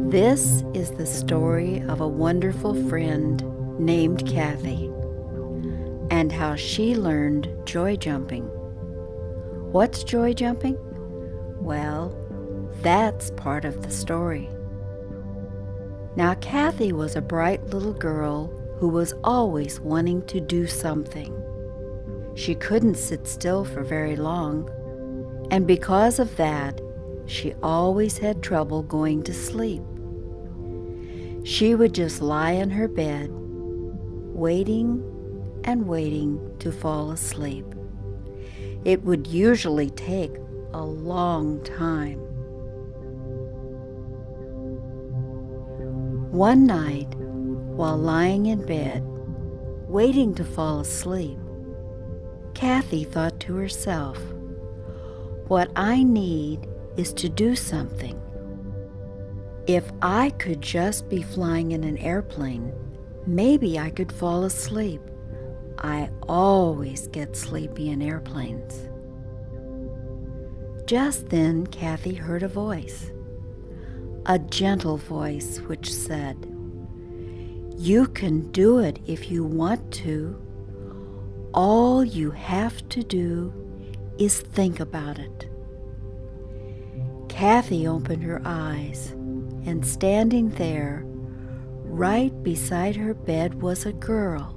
This is the story of a wonderful friend named Kathy and how she learned joy jumping. What's joy jumping? Well, that's part of the story. Now, Kathy was a bright little girl who was always wanting to do something. She couldn't sit still for very long, and because of that, she always had trouble going to sleep. She would just lie in her bed, waiting and waiting to fall asleep. It would usually take a long time. One night, while lying in bed, waiting to fall asleep, Kathy thought to herself, "What I need is to do something. If I could just be flying in an airplane, maybe I could fall asleep. I always get sleepy in airplanes." Just then, Kathy heard a voice, a gentle voice which said, "You can do it if you want to. All you have to do is think about it." Kathy opened her eyes, and standing there, right beside her bed, was a girl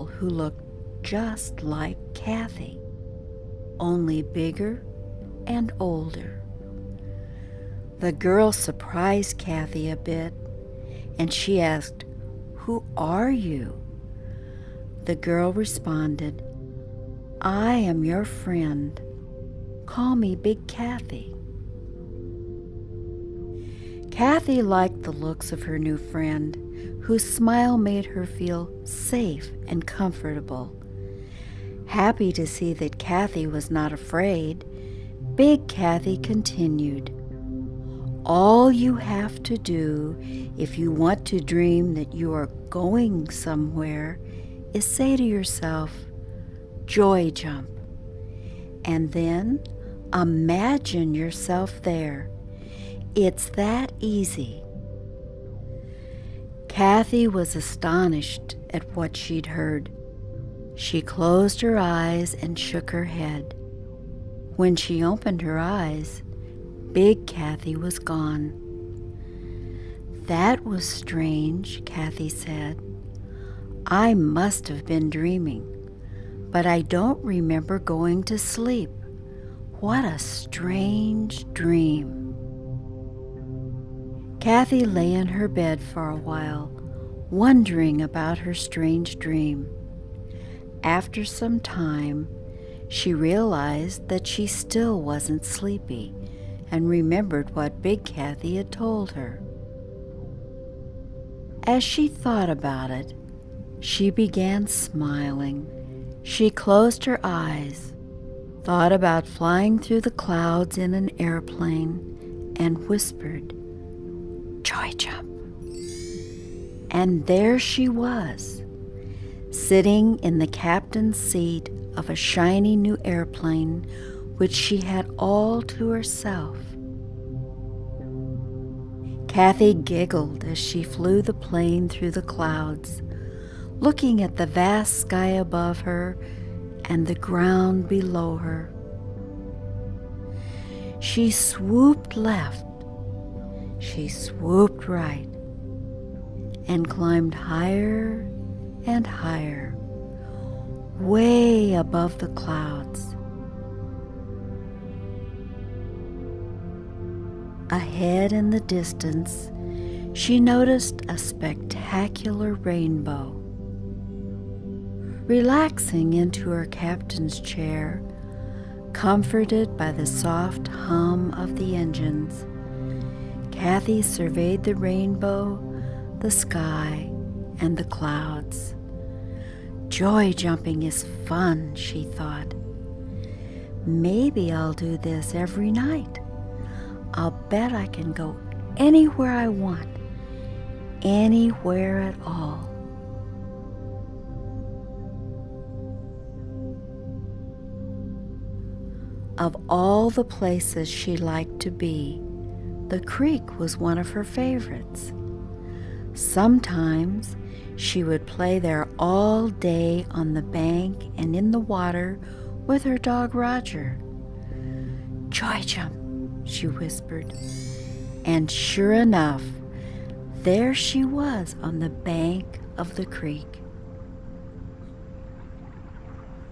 who looked just like Kathy, only bigger and older. The girl surprised Kathy a bit, and she asked, "Who are you?" The girl responded, "I am your friend. Call me Big Kathy." Kathy liked the looks of her new friend, whose smile made her feel safe and comfortable. Happy to see that Kathy was not afraid, Big Kathy continued, "All you have to do if you want to dream that you are going somewhere is say to yourself, 'Joy jump,' and then imagine yourself there. It's that easy." Kathy was astonished at what she'd heard. She closed her eyes and shook her head. When she opened her eyes, Big Kathy was gone. "That was strange," Kathy said. "I must have been dreaming, but I don't remember going to sleep. What a strange dream." Kathy lay in her bed for a while, wondering about her strange dream. After some time, she realized that she still wasn't sleepy and remembered what Big Kathy had told her. As she thought about it, she began smiling. She closed her eyes, thought about flying through the clouds in an airplane, and whispered, "Joy jump." And there she was, sitting in the captain's seat of a shiny new airplane which she had all to herself. Kathy giggled as she flew the plane through the clouds, looking at the vast sky above her and the ground below her. She swooped left, she swooped right, and climbed higher and higher, way above the clouds. Ahead in the distance, she noticed a spectacular rainbow. Relaxing into her captain's chair, comforted by the soft hum of the engines, Kathy surveyed the rainbow, the sky, and the clouds. "Joy jumping is fun," she thought. "Maybe I'll do this every night. I'll bet I can go anywhere I want, anywhere at all." Of all the places she liked to be, The creek was one of her favorites. Sometimes she would play there all day on the bank and in the water with her dog Roger. "Joy jump," she whispered. And sure enough, there she was on the bank of the creek.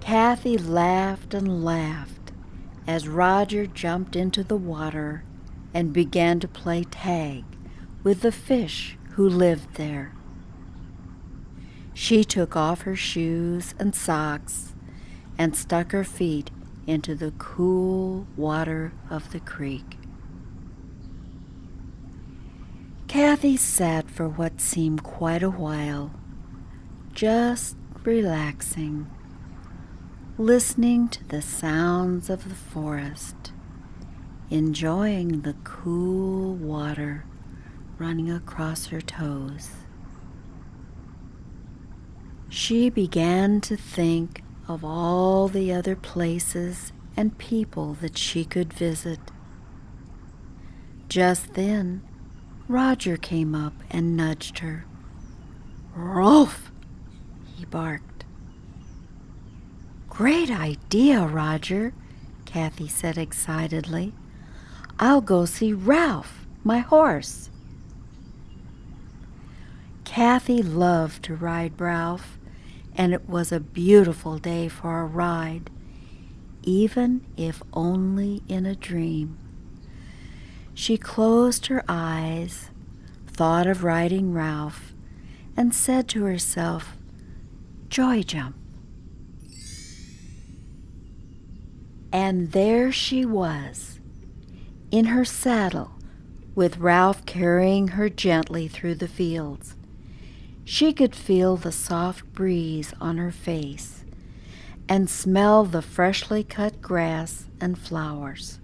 Kathy laughed and laughed as Roger jumped into the water and began to play tag with the fish who lived there. She took off her shoes and socks and stuck her feet into the cool water of the creek. Kathy sat for what seemed quite a while, just relaxing, listening to the sounds of the forest, enjoying the cool water running across her toes. She began to think of all the other places and people that she could visit. Just then, Roger came up and nudged her. "Rolf!" he barked. "Great idea, Roger," Kathy said excitedly. "I'll go see Ralph, my horse." Kathy loved to ride Ralph, and it was a beautiful day for a ride, even if only in a dream. She closed her eyes, thought of riding Ralph, and said to herself, "Joy jump." And there she was, in her saddle, with Ralph carrying her gently through the fields. She could feel the soft breeze on her face and smell the freshly cut grass and flowers.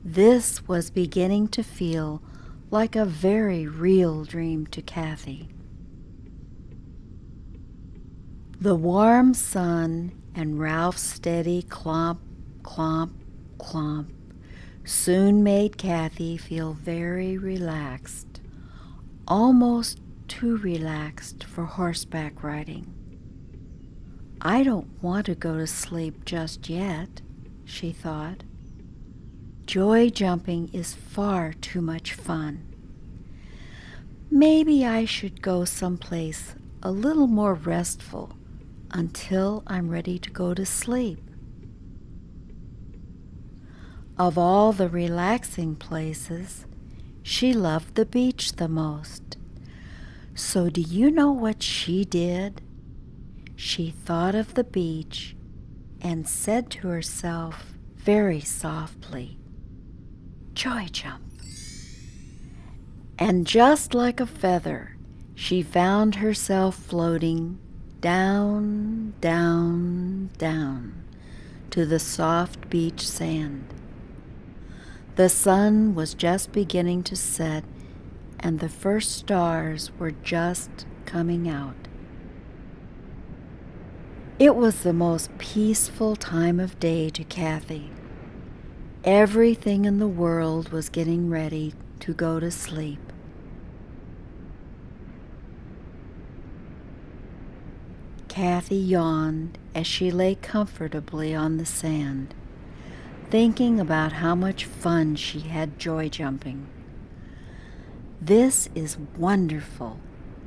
This was beginning to feel like a very real dream to Kathy. The warm sun and Ralph's steady clomp, clomp, clomp soon made Kathy feel very relaxed, almost too relaxed for horseback riding. "I don't want to go to sleep just yet," she thought. "Joy jumping is far too much fun. Maybe I should go someplace a little more restful until I'm ready to go to sleep." Of all the relaxing places, she loved the beach the most. So do you know what she did? She thought of the beach and said to herself very softly, "Joy jump." And just like a feather, she found herself floating down, down, down to the soft beach sand. The sun was just beginning to set, and the first stars were just coming out. It was the most peaceful time of day to Kathy. Everything in the world was getting ready to go to sleep. Kathy yawned as she lay comfortably on the sand, thinking about how much fun she had joy jumping. "This is wonderful,"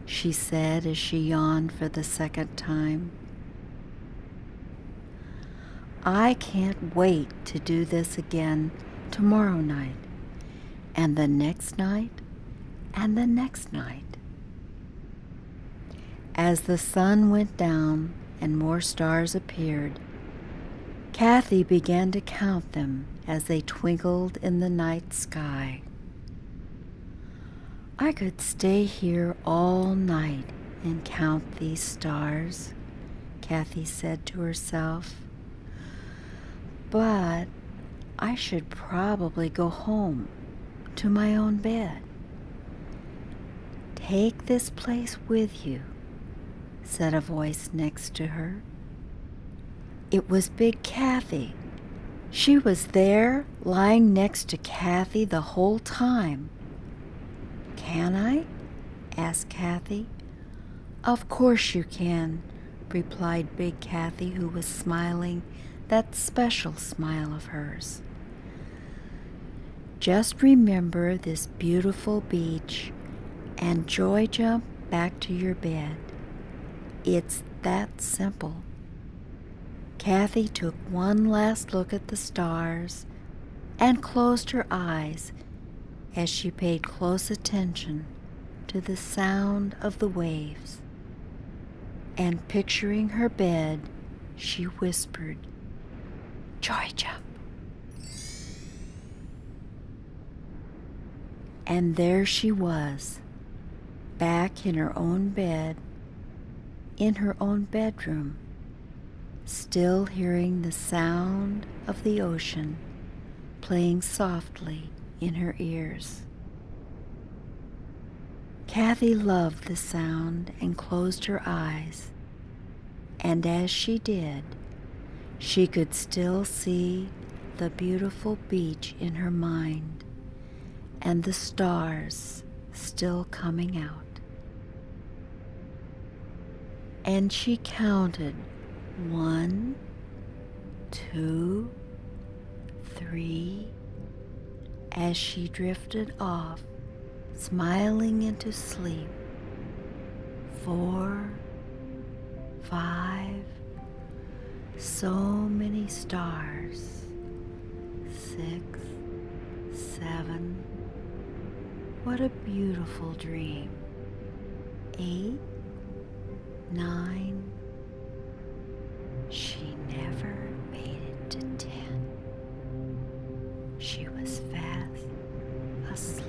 she said as she yawned for the second time. "I can't wait to do this again tomorrow night, and the next night, and the next night." As the sun went down and more stars appeared, Kathy began to count them as they twinkled in the night sky. "I could stay here all night and count these stars," Kathy said to herself. "But I should probably go home to my own bed." "Take this place with you," said a voice next to her. It was Big Kathy, She was there, lying next to Kathy the whole time. "Can I?" asked Kathy. "Of course you can," replied Big Kathy, who was smiling that special smile of hers. "Just remember this beautiful beach and joy jump back to your bed. It's that simple." Kathy took one last look at the stars and closed her eyes as she paid close attention to the sound of the waves. And picturing her bed, she whispered, "Joy jump." And there she was, back in her own bed, in her own bedroom, still hearing the sound of the ocean playing softly in her ears. Kathy loved the sound and closed her eyes, and as she did, she could still see the beautiful beach in her mind and the stars still coming out. And she counted 1, 2, 3, as she drifted off, smiling into sleep. 4, 5, so many stars. 6, 7, what a beautiful dream. 8, 9, she never made it to 10. She was fast asleep.